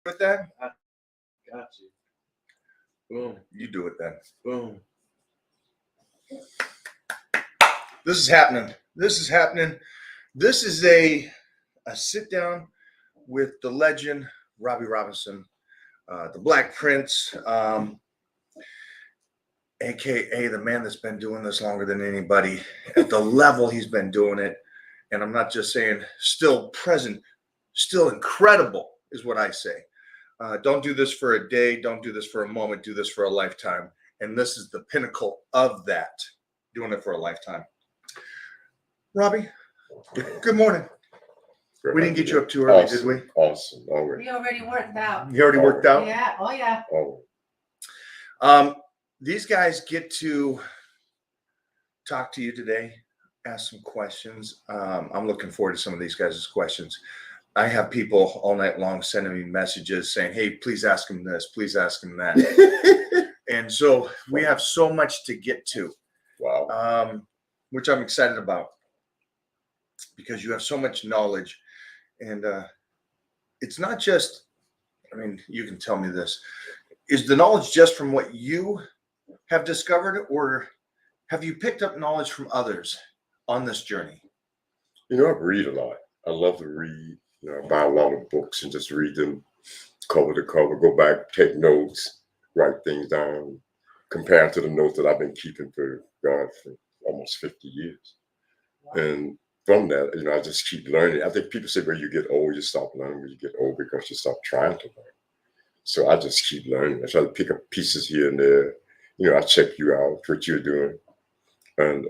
with that? I got you. Boom. You do it then. Boom. This is happening. This is happening. This is a sit down with the legend, Robby Robinson, the Black Prince, AKA the man that's been doing this longer than anybody at the level he's been doing it. And I'm not just saying still present, still incredible is what I say. Don't do this for a day. Don't do this for a moment. Do this for a lifetime. And this is the pinnacle of that, doing it for a lifetime. Robby, good morning. We didn't get you up too early, awesome. did we? Awesome. Already. We already worked out. You already worked out? Yeah. Oh, yeah. Oh, These guys get to talk to you today, ask some questions. I'm looking forward to some of these guys' questions. I have people all night long sending me messages saying, hey, please ask him this, please ask him that. And so we have so much to get to, wow. which I'm excited about because you have so much knowledge. And it's not just, I mean, you can tell me this. Is the knowledge just from what you have discovered, or have you picked up knowledge from others on this journey? You know, I read a lot. I love to read. You know, I buy a lot of books and just read them cover to cover, go back, take notes, write things down, compared to the notes that I've been keeping for almost 50 years. Wow. And from that, you know, I just keep learning. I think people say when you get old, you stop learning. When you get old, because you stop trying to learn. So I just keep learning. I try to pick up pieces here and there. You know, I check you out, what you're doing. And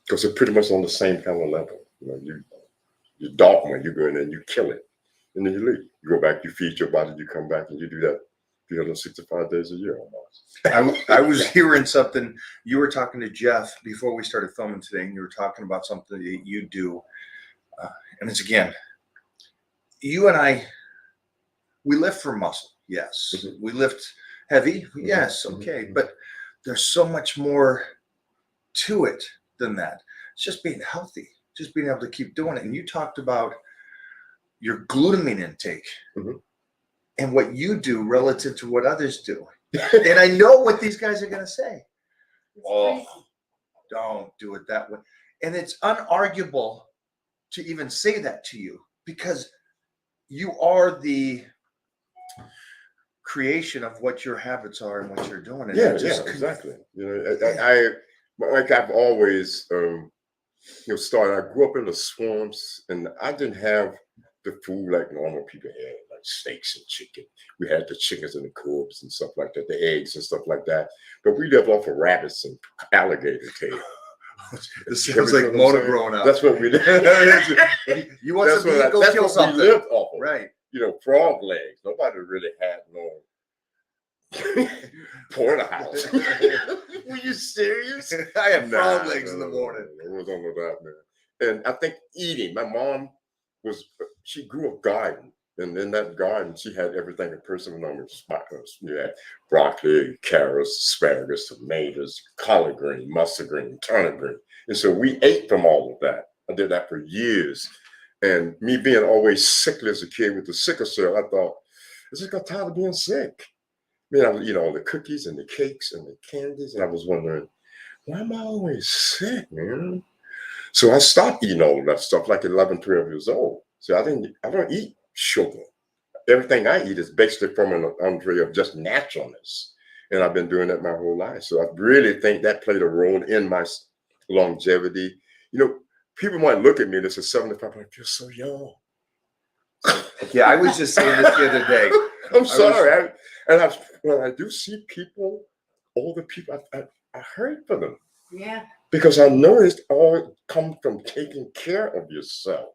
because they're pretty much on the same kind of level. You know, you dogma, you go in there and you kill it. And then you leave. You go back, you feed your body, you come back and you do that 365 days a year almost. I was hearing something. You were talking to Jeff before we started filming today, and you were talking about something that you do. And it's, again, you and I, we lift for muscle. Yes. Mm-hmm. We lift heavy. Yes. Okay. Mm-hmm. But there's so much more to it than that. It's just being healthy, just being able to keep doing it. And you talked about your glutamine intake and what you do relative to what others do. And I know what these guys are going to say. Oh, don't do it that way. And it's unarguable to even say that to you, because you are the creation of what your habits are and what you're doing. And exactly. You know, I've always, started. I grew up in the swamps, and I didn't have the food like normal people had, like steaks and chicken. We had the chickens and the cubs and stuff like that, the eggs and stuff like that. But we lived off of rabbits and alligator tail. It sounds like Mona growing up. That's what we did. You want something to go kill something. We lived off of. Right. You know, frog legs. Nobody really had no porterhouse. Were you serious? I have frog legs in the morning. It was on that, man. And I think eating. My mom she grew a garden. And in that garden, she had everything a person would normally spot. You had broccoli, carrots, asparagus, tomatoes, collard green, mustard green, turnip green. And so we ate from all of that. I did that for years. And me being always sickly as a kid with the sickle cell, I thought, I just got tired of being sick. I mean, I was eating all the cookies and the cakes and the candies. And I was wondering, why am I always sick, man? So I stopped eating all of that stuff like 11, 12 years old. So I don't eat sugar. Everything I eat is basically from an entree of just naturalness. And I've been doing that my whole life. So I really think that played a role in my longevity. You know, people might look at me and they say 75, I feel so young. Yeah, I was just saying this the other day. I'm sorry. When I do see people, older people, I hurt for them. Yeah. Because I know it's all come from taking care of yourself.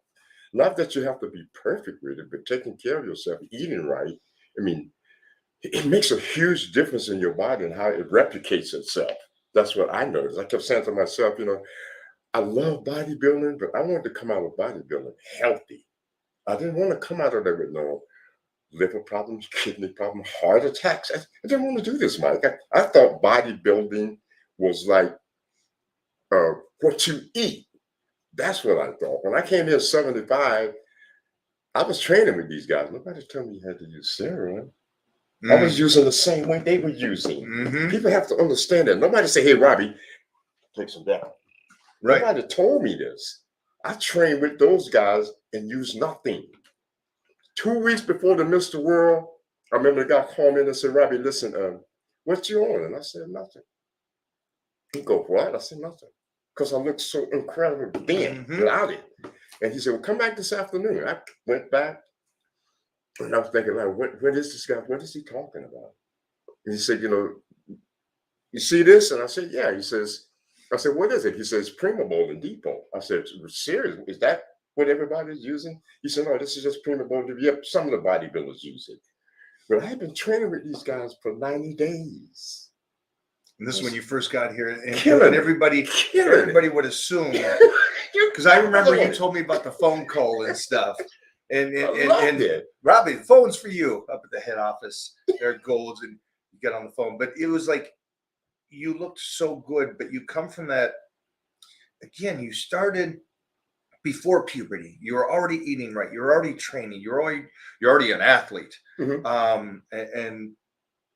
Not that you have to be perfect with it, but taking care of yourself, eating right. I mean, it makes a huge difference in your body and how it replicates itself. That's what I noticed. I kept saying to myself, you know, I love bodybuilding, but I wanted to come out of bodybuilding healthy. I didn't want to come out of there with no liver problems, kidney problems, heart attacks. I didn't want to do this, Mike. I thought bodybuilding was like what you eat. That's what I thought. When I came here at 75, I was training with these guys. Nobody told me you had to use steroid. I Mm. was using the same way they were using. Mhm. People have to understand that. Nobody say, hey, Robby, take some down. Right. Nobody told me this. I trained with those guys and used nothing. 2 weeks before the Mr. World, I remember the guy called me and said, Robby, listen, what you on? And I said, nothing. He go, what? I said, nothing. Because I looked so incredible then, without it. And he said, well, come back this afternoon. I went back and I was thinking, like, what is this guy? What is he talking about? And he said, you know, you see this? And I said, yeah. I said, what is it? He says, Primabol and Depot. I said, serious? Is that what everybody's using? He said, no, this is just Primabol. Yep, some of the bodybuilders use it. But I had been training with these guys for 90 days. And this is when you first got here, and Killing it. everybody would assume, because I remember you told me about the phone call and stuff, and Robby, the phone's for you up at the head office there at Gold's, and you get on the phone. But it was like you looked so good, but you come from that again. You started before puberty. You were already eating right. You're already training. You're already an athlete, and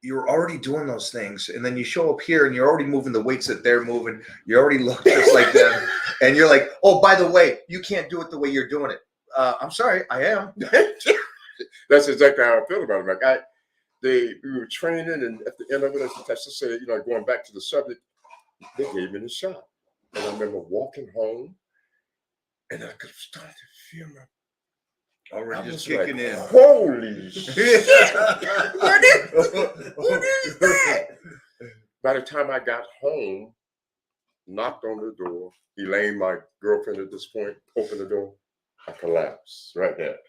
you're already doing those things, and then you show up here and you're already moving the weights that they're moving. You already look just like them, and you're like, oh, by the way, you can't do it the way you're doing it. I'm sorry, I am. That's exactly how I feel about it. Like we were training, and at the end of it, as I said, you know, going back to the subject, they gave me the shot, and I remember walking home, and I could start to feel my. Already just kicking in. Holy shit! What is that? By the time I got home, knocked on the door, Elaine, my girlfriend at this point, opened the door. I collapsed right there.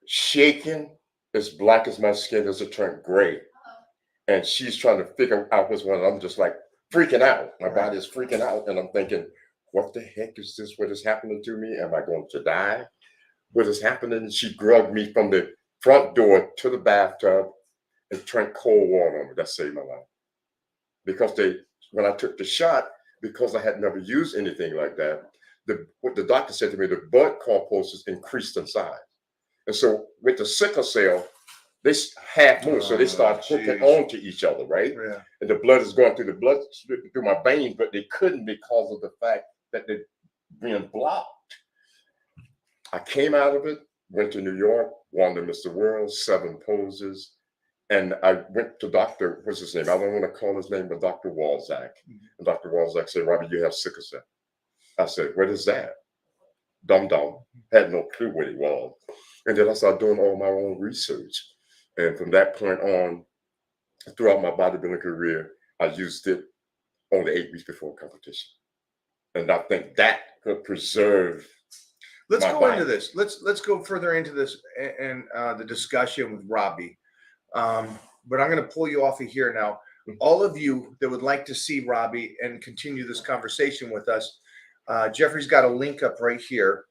Shaking, as black as my skin as it turned gray. And she's trying to figure out what's going on. I'm just like freaking out. My body is freaking out. And I'm thinking, what the heck is this? What is happening to me? Am I going to die? What is happening? And she drugged me from the front door to the bathtub and drank cold water on me. That saved my life. Because when I took the shot, because I had never used anything like that, what the doctor said to me, the blood corpuscles increased in size. And so with the sickle cell, they half moved, so they start hooking on to each other, right? Yeah. And the blood is going through through my veins, but they couldn't because of the fact that they're being blocked. I came out of it, went to New York, won the Mr. World, 7 poses, and I went to Dr. What's his name? I don't want to call his name, but Dr. Walzak. And Dr. Walzak said, Robby, you have sickle cell. I said, what is that? Dumb. Had no clue what it was. And then I started doing all my own research. And from that point on, throughout my bodybuilding career, I used it only 8 weeks before competition. And I think that could preserve. Let's go into this. Let's go further into this and the discussion with Robby. But I'm going to pull you off of here now. All of you that would like to see Robby and continue this conversation with us, Jeffrey's got a link up right here,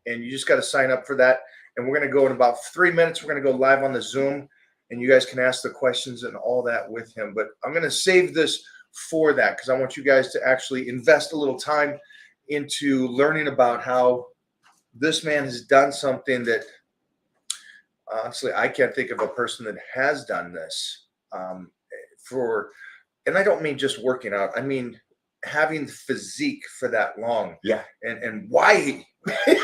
and you just got to sign up for that. And we're going to go in about 3 minutes. We're going to go live on the Zoom, and you guys can ask the questions and all that with him. But I'm going to save this for that because I want you guys to actually invest a little time into learning about how this man has done something that honestly I can't think of a person that has done this and I don't mean just working out. I mean having physique for that long. Yeah. And why?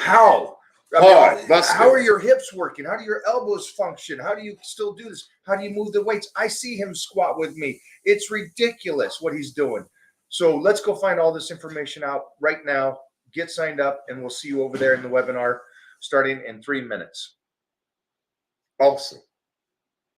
How? How are your hips working? How do your elbows function? How do you still do this? How do you move the weights? I see him squat with me. It's ridiculous what he's doing. So let's go find all this information out right now. Get signed up, and we'll see you over there in the webinar starting in 3 minutes. Awesome.